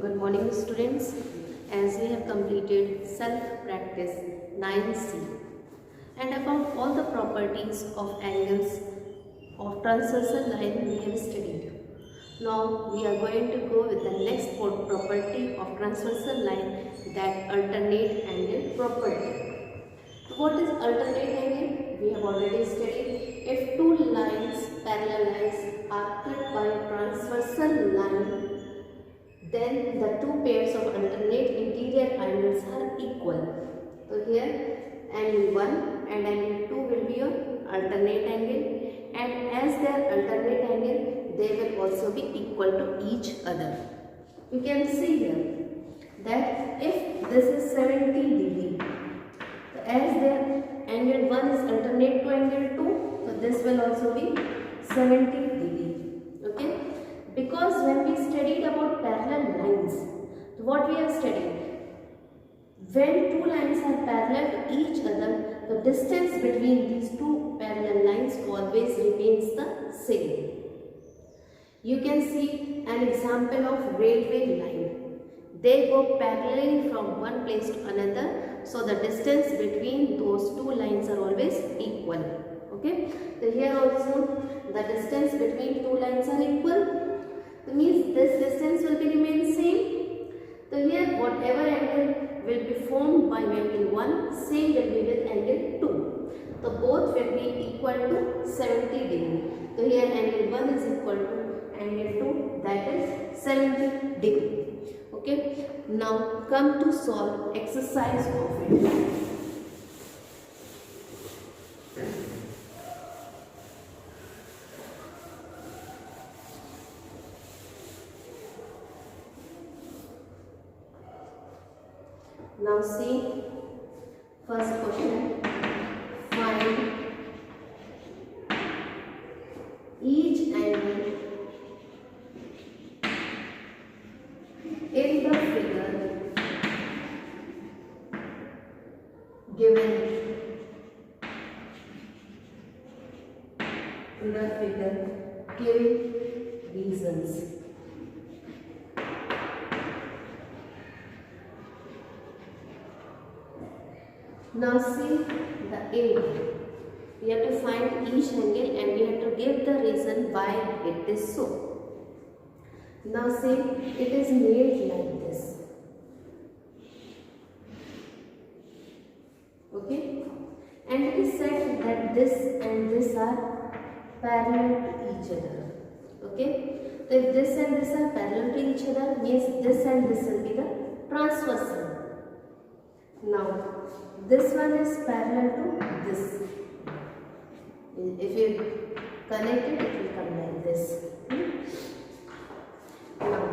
Good morning students. As we have completed self practice 9C and about all the properties of angles of transversal line we have studied. Now we are going to go with the next property of transversal line, that alternate angle property. What is alternate angle? We have already studied. If two lines, parallel lines, are cut by a transversal line, then the two pairs of alternate interior angles are equal. So here angle 1 and angle 2 will be your alternate angle, and as they are alternate angle, they will also be equal to each other. You can see here that if this is 70 degree, so as their angle 1 is alternate to angle 2, so this will also be 70 degree. Okay. Because when we studied about parallel lines, what we have studied, when two lines are parallel to each other, the distance between these two parallel lines always remains the same. You can see an example of railway line. They go parallelly from one place to another, so the distance between those two lines are always equal. Okay, so here also the distance between two lines are equal. That means this distance will be remain same. So here whatever angle will be formed by angle 1, same will be with angle 2. So both will be equal to 70 degree. So here angle 1 is equal to angle 2, that is 70 degree. Okay. Now come to solve exercise of it. Now see, first question, find each angle in the figure given. In the figure give reasons. Now see the angle. We have to find each angle and we have to give the reason why it is so. Now see, it is made like this. Okay, and it is said that this and this are parallel to each other. Okay, so if this and this are parallel to each other, means this and this will be the transversal. Now this one is parallel to this. If you connect it, it will come like this. Now,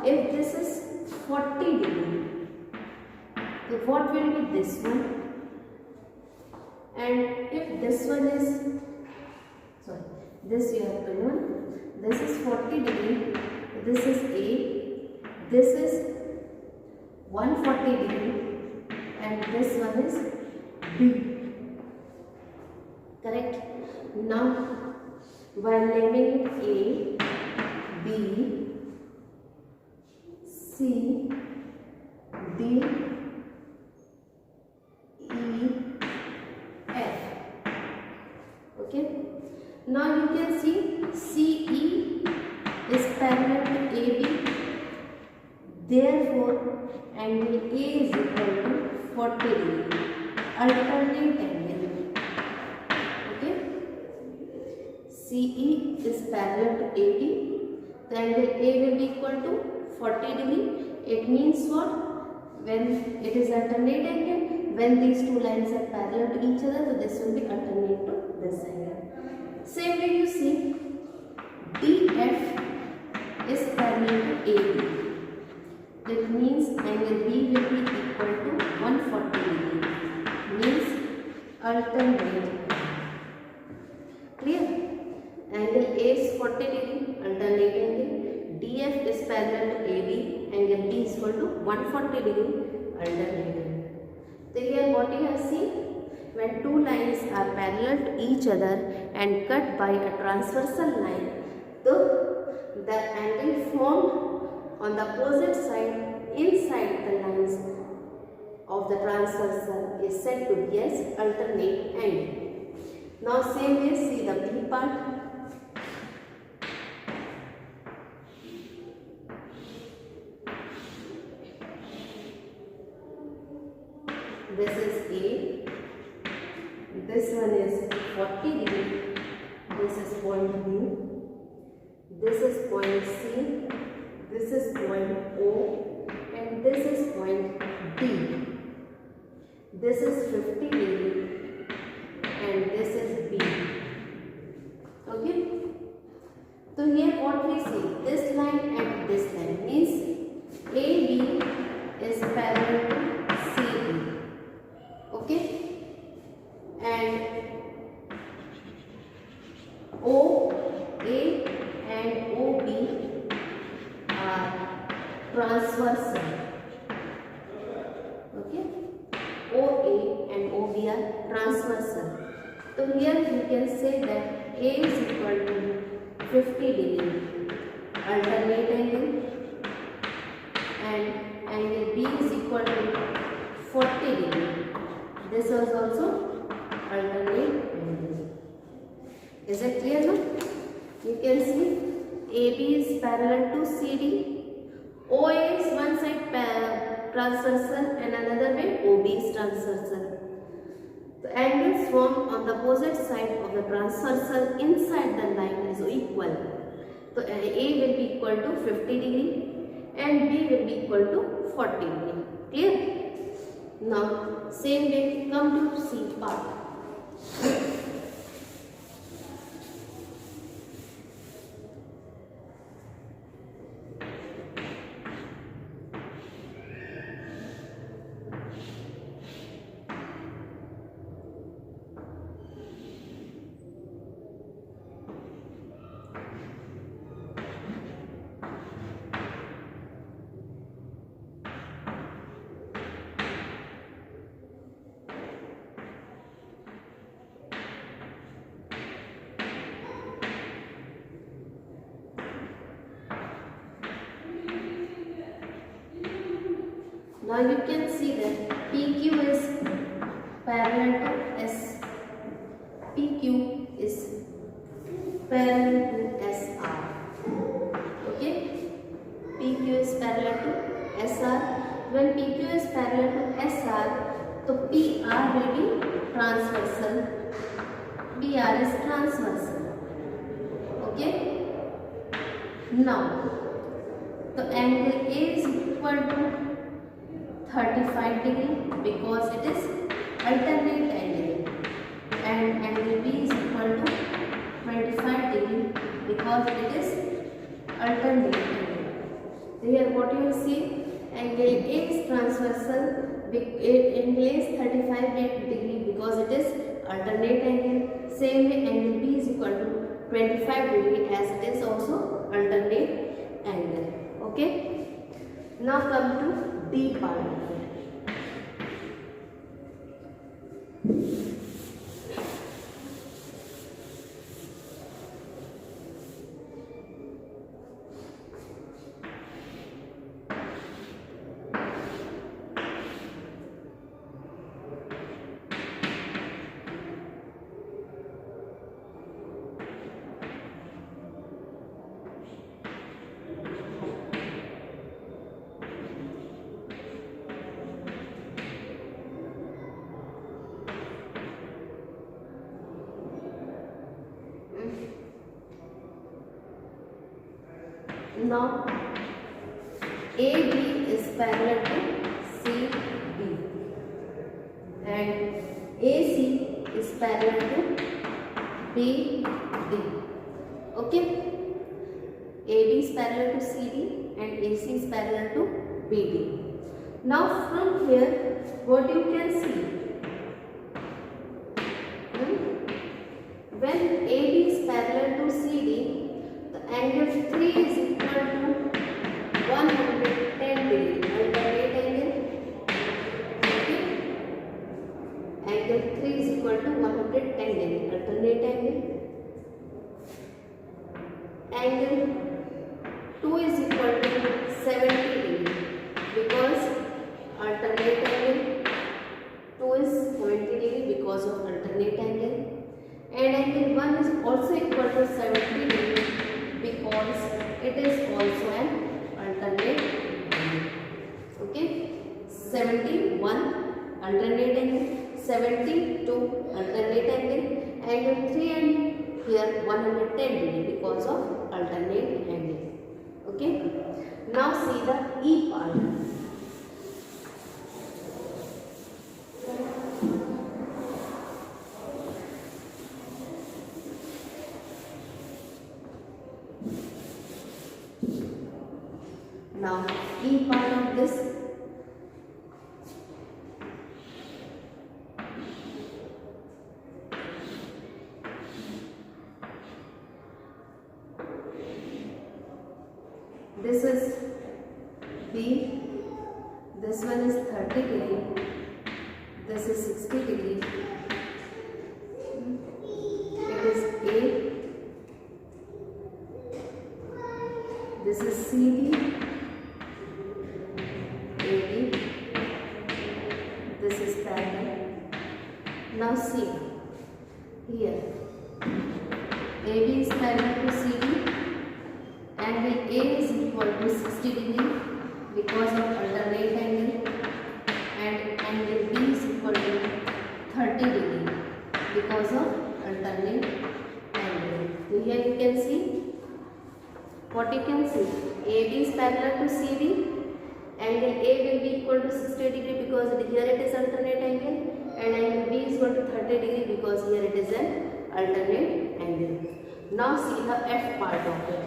if this is 40 degree, so what will be this one? And if this one is, sorry, this you have to learn. This is 40 degree, this is A, this is 140 degree, and this one is B. Correct? Now, while naming it A, B, C, D, E, F. Okay? Now you can see CE is parallel to AB. Therefore, angle A is equal to 40 degree, alternate angle. Okay, CE is parallel to AB. The angle A will be equal to 40 degree. It means what? When it is alternate angle, when these two lines are parallel to each other, so this will be alternate to this angle. Same way you see, DF is parallel to AB. That means angle B will be equal to 140 degree, means alternate. Clear? Angle A is 40 degree, alternate angle. DF is parallel to AB, angle B is equal to 140 degree, alternate angle. So here what you have seen, when two lines are parallel to each other and cut by a transversal line, so the angle formed on the opposite side inside the lines of the transversal is said to be as alternate angle. Now same way, see the B part. This is A, this one is 40 degree, this is point B, this is point C, this is point O, and this is point D. This is 50 degree and this is B. Okay. So here what we see, this line and this line means AB is parallel to CD. Okay. And OA and OB are transversal. Okay. OA and OB are transversal. So here you can say that A is equal to 50 degree alternate angle and angle B is equal to 40 degree. This is also alternate angle. Is it clear now? You can see AB is parallel to CD. OA is one side transversal and another way OB is transversal. The angles formed on the opposite side of the transversal inside the line is equal. So A will be equal to 50 degree and B will be equal to 40 degree. Clear? Now same way, come to C part. Now you can see that PQ is parallel to S. PQ is parallel to SR. Okay? PQ is parallel to SR. When PQ is parallel to SR, so PR will be transversal. PR is transversal. Okay? Now, the angle A is equal to 35 degree because it is alternate angle, and angle B is equal to 25 degree because it is alternate angle. So here what you will see, angle A is transversal, angle A is 35 degree because it is alternate angle. Same way angle B is equal to 25 degree as it is also alternate angle. Okay. Now come to D part. Now AB is parallel to CD and AC is parallel to BD. Okay? AB is parallel to CD and AC is parallel to BD. Now from here what you can see, when AB is parallel to CD, the angle 3 is equal to 110 degree, alternate angle. Okay? Angle 3 is equal to 110 degree, alternate angle. Angle 2 is equal to it is also an alternate angle. Okay, 71 alternate angle, 72 alternate angle, angle 3 and here 110 degree because of alternate angle. Okay, now see the E part. Now E part of this, this is B, this one is 30 degree, this is 60 degree, it is A, this is CD, AD, this is parallel. Now see, here AB is parallel to CD, angle A is equal to 60 degree because of alternate angle, and angle B is equal to 30 degree because of alternate angle. So here you can see, what you can see, AB is parallel to CD, angle A will be equal to 60 degree because here it is alternate angle, and angle B is equal to 30 degree because here it is an alternate angle. Now see the F part of it.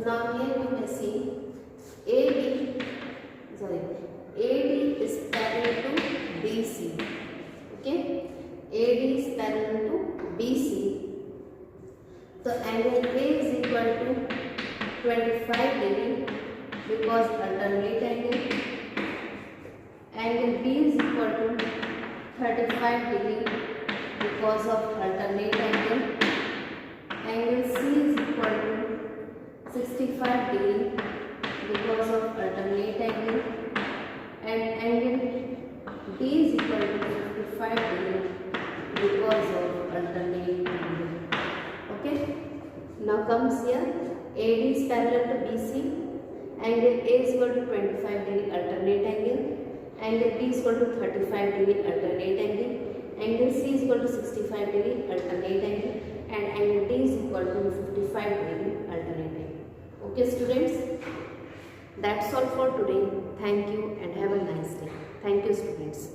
Now here you may see AD is parallel to BC. Okay, AD is parallel to BC. So angle A is equal to 25 degree because alternate angle. Angle B is equal to 35 degree because of alternate angle. Angle C is equal to 65 degree because of alternate angle, and angle D is equal to 55 degree because of alternate angle. Okay, now comes here AD is parallel to BC, angle A is equal to 25 degree alternate angle, angle B is equal to 35 degree alternate angle, angle C is equal to 65 degree alternate angle, and angle D is equal to 55 degree alternate angle. Okay students, that's all for today. Thank you and have a nice day. Thank you students.